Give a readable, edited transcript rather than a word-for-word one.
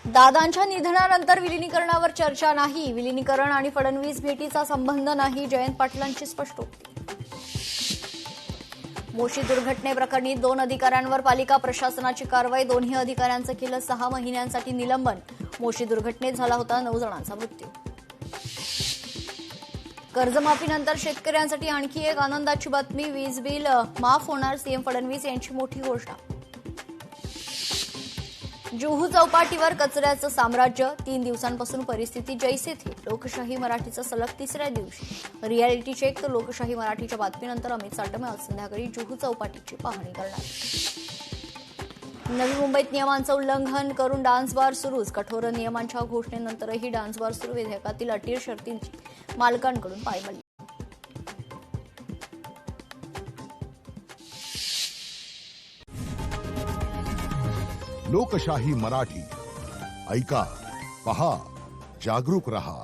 दादांच्या निधनानंतर विलिनीकरणावर चर्चा नाही. विलिनीकरण आणि फडणवीस भेटीचा संबंध नाही. जयंत पाटलांची स्पष्टोक्ती. मोशी दुर्घटनेप्रकरणी 2 अधिकाऱ्यांवर पालिका प्रशासनाची कारवाई. दोन्ही अधिकाऱ्यांचं केलं 6 महिन्यांसाठी निलंबन. मोशी दुर्घटनेत झाला होता 9 जणांचा मृत्यू. कर्जमाफीनंतर शेतकऱ्यांसाठी आणखी एक आनंदाची बातमी. वीज बिल माफ होणार. सीएम फडणवीस यांची मोठी घोषणा. जुहू चौपाटीवर कचऱ्याचं साम्राज्य. 3 दिवसांपासून परिस्थिती जैसे थे. लोकशाही मराठीचं सलग 3ऱ्या दिवशी रियालिटी चेक. तर लोकशाही मराठीच्या बातमीनंतर अमित साटम आज संध्याकाळी जुहू चौपाटीची पाहणी करणार. नवी मुंबईत नियमांचं उल्लंघन करून डान्स बार सुरूच. कठोर नियमांच्या घोषणेनंतरही डान्स बार सुरू. विधेयकातील अटी शर्तींची मालकांकडून पायमल्ली. लोकशाही मराठी ऐका, पहा, जागरूक रहा.